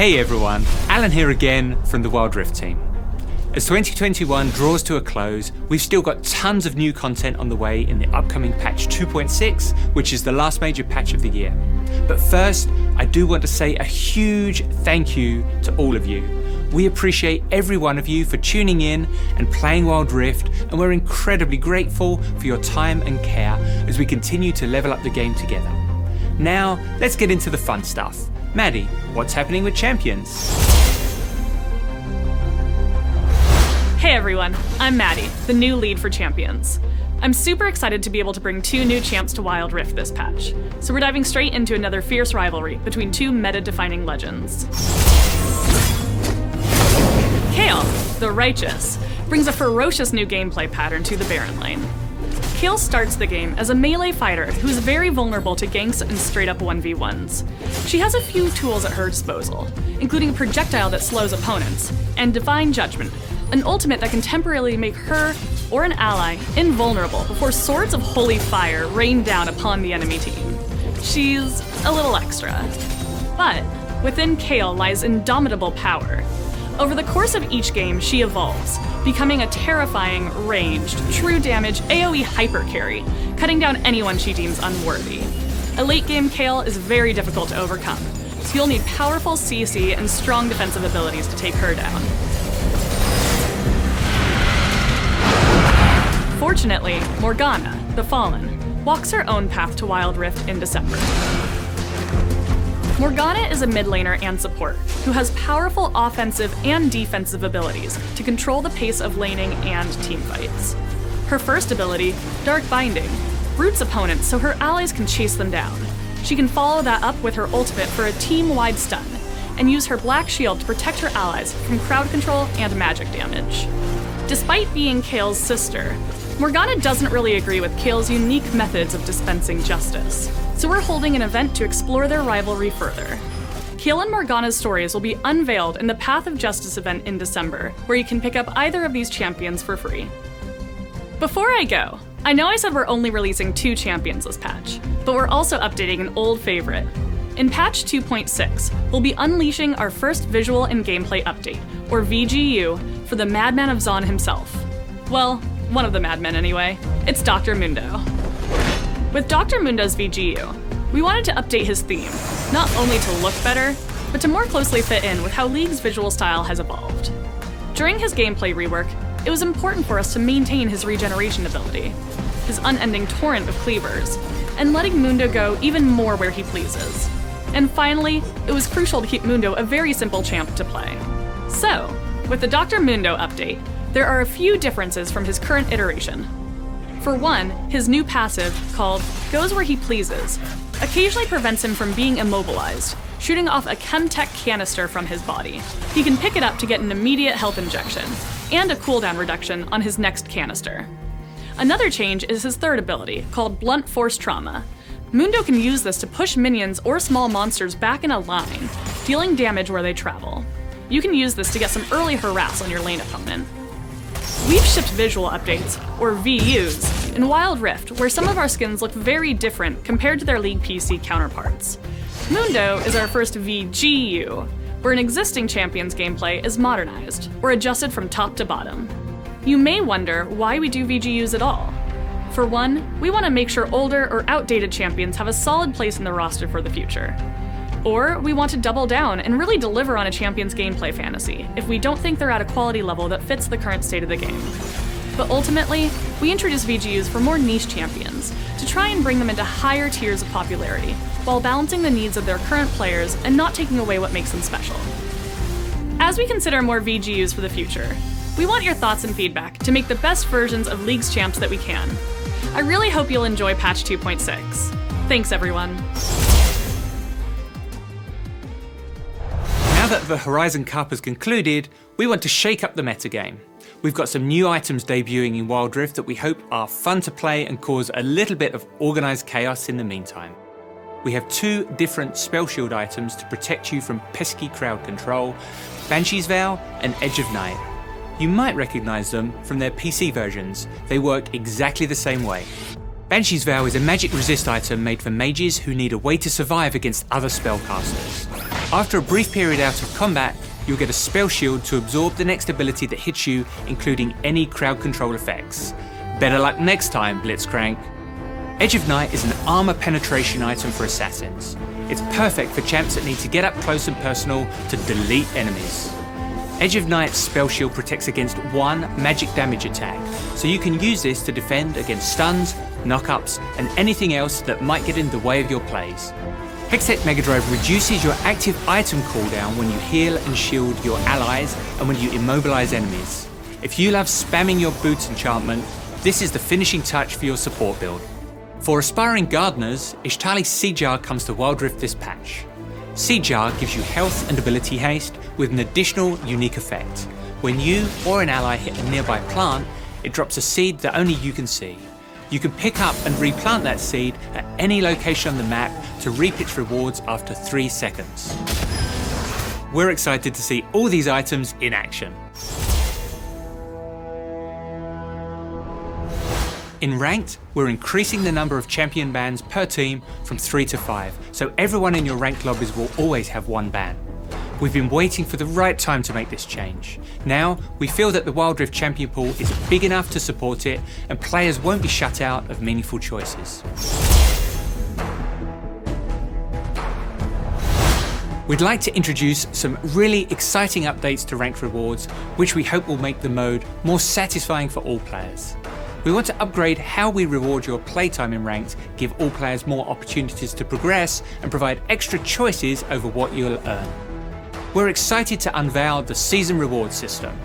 Hey everyone, Alan here again from the Wild Rift team. As 2021 draws to a close, we've still got tons of new content on the way in the upcoming patch 2.6, which is the last major patch of the year. But first, I do want to say a huge thank you to all of you. We appreciate every one of you for tuning in and playing Wild Rift, and we're incredibly grateful for your time and care as we continue to level up the game together. Now, let's get into the fun stuff. Maddie, what's happening with Champions? Hey everyone, I'm Maddie, the new lead for Champions. I'm super excited to be able to bring 2 new champs to Wild Rift this patch, so we're diving straight into another fierce rivalry between 2 meta-defining legends. Kayle, the Righteous, brings a ferocious new gameplay pattern to the Baron lane. Kayle starts the game as a melee fighter who is very vulnerable to ganks and straight-up 1v1s. She has a few tools at her disposal, including a projectile that slows opponents, and Divine Judgment, an ultimate that can temporarily make her or an ally invulnerable before swords of holy fire rain down upon the enemy team. She's a little extra. But within Kayle lies indomitable power. Over the course of each game, she evolves, becoming a terrifying, ranged, true damage AoE hyper carry, cutting down anyone she deems unworthy. A late game Kayle is very difficult to overcome, so you'll need powerful CC and strong defensive abilities to take her down. Fortunately, Morgana, the Fallen, walks her own path to Wild Rift in December. Morgana is a mid laner and support who has powerful offensive and defensive abilities to control the pace of laning and teamfights. Her first ability, Dark Binding, roots opponents so her allies can chase them down. She can follow that up with her ultimate for a team-wide stun, and use her Black Shield to protect her allies from crowd control and magic damage. Despite being Kayle's sister, Morgana doesn't really agree with Kayle's unique methods of dispensing justice, so we're holding an event to explore their rivalry further. Kayle and Morgana's stories will be unveiled in the Path of Justice event in December, where you can pick up either of these champions for free. Before I go, I know I said we're only releasing 2 champions this patch, but we're also updating an old favorite. In patch 2.6, we'll be unleashing our first visual and gameplay update, or VGU, for the Madman of Zaun himself. Well, one of the madmen anyway. It's Dr. Mundo. With Dr. Mundo's VGU, we wanted to update his theme, not only to look better, but to more closely fit in with how League's visual style has evolved. During his gameplay rework, it was important for us to maintain his regeneration ability, his unending torrent of cleavers, and letting Mundo go even more where he pleases. And finally, it was crucial to keep Mundo a very simple champ to play. So, with the Dr. Mundo update, there are a few differences from his current iteration. For one, his new passive, called Goes Where He Pleases, occasionally prevents him from being immobilized, shooting off a Chemtech canister from his body. He can pick it up to get an immediate health injection, and a cooldown reduction on his next canister. Another change is his third ability, called Blunt Force Trauma. Mundo can use this to push minions or small monsters back in a line, dealing damage where they travel. You can use this to get some early harass on your lane opponent. We've shipped visual updates, or VUs, in Wild Rift, where some of our skins look very different compared to their League PC counterparts. Mundo is our first VGU, where an existing champion's gameplay is modernized, or adjusted from top to bottom. You may wonder why we do VGUs at all. For one, we want to make sure older or outdated champions have a solid place in the roster for the future. Or we want to double down and really deliver on a champion's gameplay fantasy if we don't think they're at a quality level that fits the current state of the game. But ultimately, we introduce VGUs for more niche champions, to try and bring them into higher tiers of popularity, while balancing the needs of their current players and not taking away what makes them special. As we consider more VGUs for the future, we want your thoughts and feedback to make the best versions of League's champs that we can. I really hope you'll enjoy patch 2.6. Thanks everyone. Now that the Horizon Cup has concluded, we want to shake up the metagame. We've got some new items debuting in Wild Rift that we hope are fun to play and cause a little bit of organised chaos in the meantime. We have 2 different spell shield items to protect you from pesky crowd control, Banshee's Vow and Edge of Night. You might recognise them from their PC versions. They work exactly the same way. Banshee's Vow is a magic resist item made for mages who need a way to survive against other spellcasters. After a brief period out of combat, you'll get a spell shield to absorb the next ability that hits you, including any crowd control effects. Better luck next time, Blitzcrank. Edge of Night is an armor penetration item for assassins. It's perfect for champs that need to get up close and personal to delete enemies. Edge of Night's spell shield protects against 1 magic damage attack, so you can use this to defend against stuns, knockups, and anything else that might get in the way of your plays. Hextech Mega Drive reduces your active item cooldown when you heal and shield your allies and when you immobilize enemies. If you love spamming your boots enchantment, this is the finishing touch for your support build. For aspiring gardeners, Ishtali's Seed Jar comes to Wild Rift this patch. Seed Jar gives you health and ability haste with an additional unique effect. When you or an ally hit a nearby plant, it drops a seed that only you can see. You can pick up and replant that seed at any location on the map to reap its rewards after 3 seconds. We're excited to see all these items in action. In Ranked, we're increasing the number of champion bans per team from 3 to 5, so everyone in your ranked lobbies will always have 1 ban. We've been waiting for the right time to make this change. Now, we feel that the Wild Rift champion pool is big enough to support it, and players won't be shut out of meaningful choices. We'd like to introduce some really exciting updates to ranked rewards, which we hope will make the mode more satisfying for all players. We want to upgrade how we reward your playtime in Ranked, give all players more opportunities to progress, and provide extra choices over what you'll earn. We're excited to unveil the Season Reward system.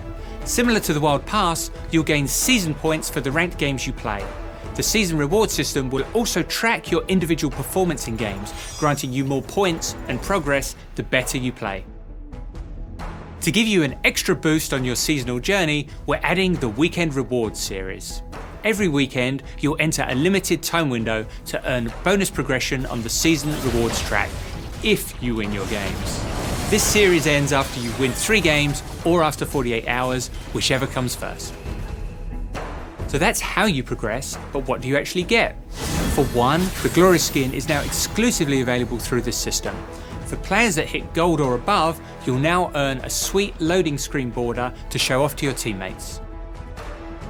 Similar to the Wild Pass, you'll gain season points for the ranked games you play. The Season Reward system will also track your individual performance in games, granting you more points and progress the better you play. To give you an extra boost on your seasonal journey, we're adding the Weekend Rewards series. Every weekend, you'll enter a limited time window to earn bonus progression on the Season Rewards track, if you win your games. This series ends after you win 3 games or after 48 hours, whichever comes first. So that's how you progress, but what do you actually get? For one, the Glorious skin is now exclusively available through this system. For players that hit gold or above, you'll now earn a sweet loading screen border to show off to your teammates.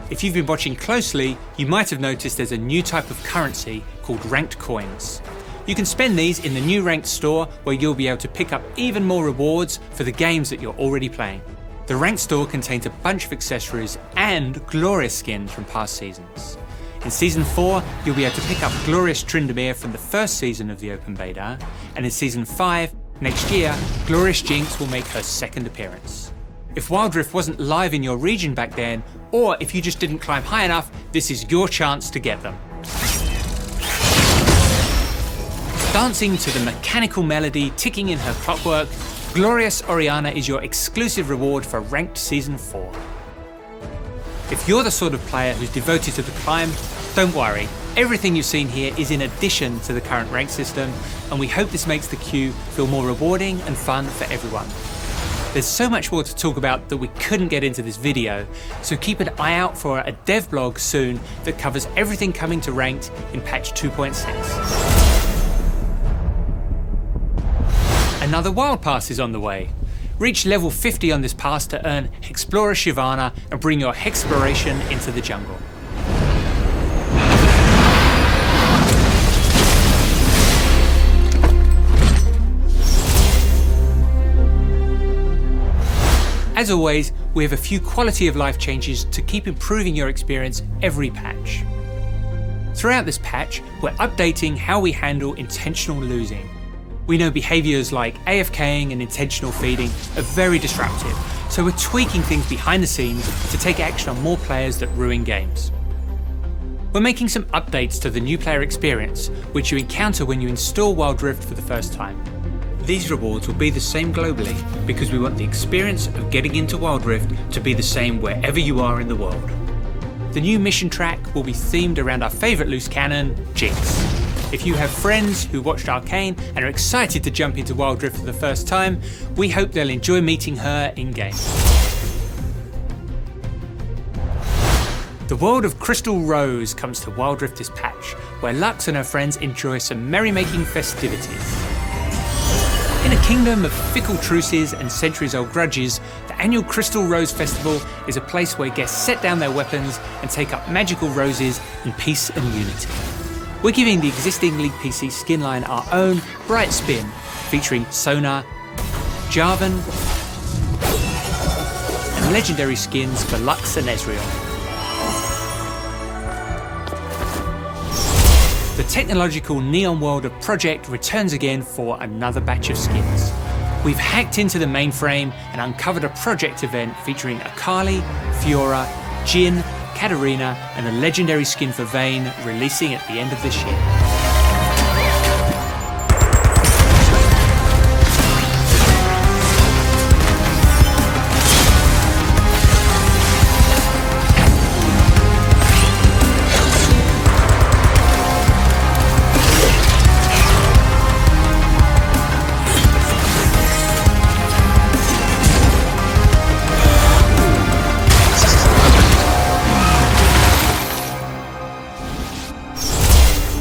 If you've been watching closely, you might have noticed there's a new type of currency called ranked coins. You can spend these in the new ranked store where you'll be able to pick up even more rewards for the games that you're already playing. The ranked store contains a bunch of accessories and Glorious skins from past seasons. In Season 4, you'll be able to pick up Glorious Tryndamere from the first season of the open beta, and in Season 5, next year, Glorious Jinx will make her second appearance. If Wild Rift wasn't live in your region back then, or if you just didn't climb high enough, this is your chance to get them. Dancing to the mechanical melody ticking in her clockwork, Glorious Oriana is your exclusive reward for Ranked Season 4. If you're the sort of player who's devoted to the climb, don't worry. Everything you've seen here is in addition to the current rank system, and we hope this makes the queue feel more rewarding and fun for everyone. There's so much more to talk about that we couldn't get into this video, so keep an eye out for a dev blog soon that covers everything coming to Ranked in patch 2.6. Another Wild Pass is on the way. Reach level 50 on this pass to earn Explorer Shivana and bring your Hexploration into the jungle. As always, we have a few quality of life changes to keep improving your experience every patch. Throughout this patch, we're updating how we handle intentional losing. We know behaviours like AFKing and intentional feeding are very disruptive, so we're tweaking things behind the scenes to take action on more players that ruin games. We're making some updates to the new player experience, which you encounter when you install Wild Rift for the first time. These rewards will be the same globally because we want the experience of getting into Wild Rift to be the same wherever you are in the world. The new mission track will be themed around our favourite loose cannon, Jinx. If you have friends who watched Arcane and are excited to jump into Wild Rift for the first time, we hope they'll enjoy meeting her in-game. The world of Crystal Rose comes to Wild Rift this patch, where Lux and her friends enjoy some merrymaking festivities. In a kingdom of fickle truces and centuries-old grudges, the annual Crystal Rose Festival is a place where guests set down their weapons and take up magical roses in peace and unity. We're giving the existing League PC skin line our own bright spin, featuring Sona, Jarvan, and legendary skins for Lux and Ezreal. The technological neon world of Project returns again for another batch of skins. We've hacked into the mainframe and uncovered a Project event featuring Akali, Fiora, Jhin, Katarina, and a legendary skin for Vayne releasing at the end of this year.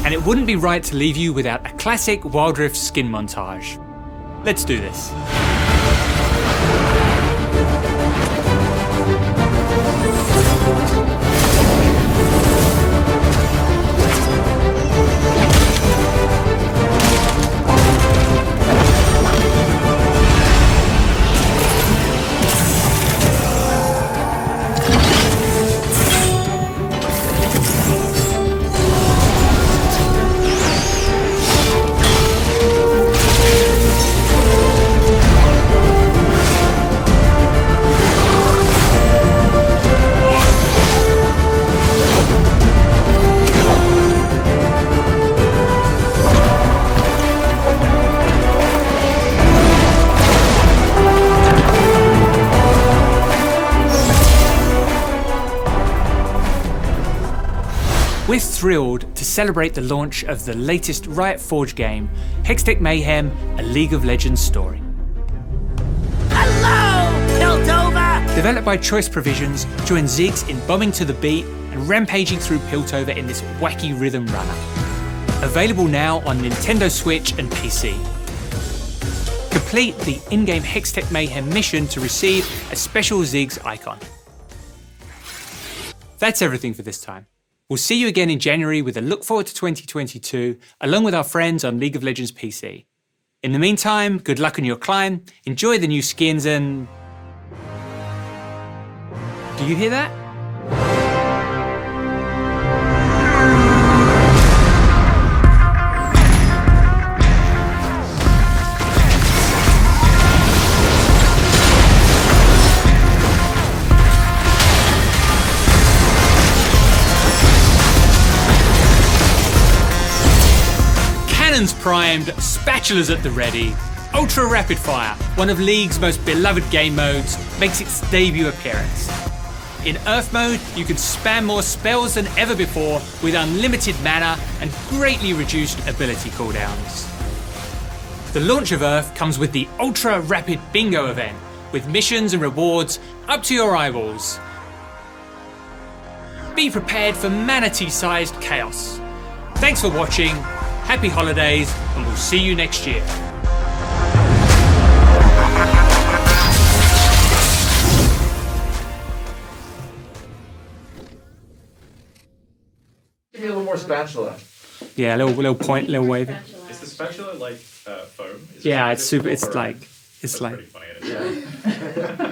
And it wouldn't be right to leave you without a classic Wild Rift skin montage. Let's do this. We're thrilled to celebrate the launch of the latest Riot Forge game, Hextech Mayhem, a League of Legends story. Hello, Piltover! Developed by Choice Provisions, join Ziggs in bombing to the beat and rampaging through Piltover in this wacky rhythm runner. Available now on Nintendo Switch and PC. Complete the in-game Hextech Mayhem mission to receive a special Ziggs icon. That's everything for this time. We'll see you again in January with a look forward to 2022, along with our friends on League of Legends PC. In the meantime, good luck on your climb, enjoy the new skins and... Do you hear that? Cannons primed, spatulas at the ready. Ultra Rapid Fire, one of League's most beloved game modes, makes its debut appearance. In Earth mode, you can spam more spells than ever before with unlimited mana and greatly reduced ability cooldowns. The launch of Earth comes with the Ultra Rapid Bingo event, with missions and rewards up to your eyeballs. Be prepared for manatee-sized chaos. Thanks for watching, happy holidays, and we'll see you next year. Give me a little more spatula. Yeah, a little point, little wave. Is the spatula like foam? Is Yeah, it it's super. foam It's or- like, it's That's like. pretty funny. Yeah.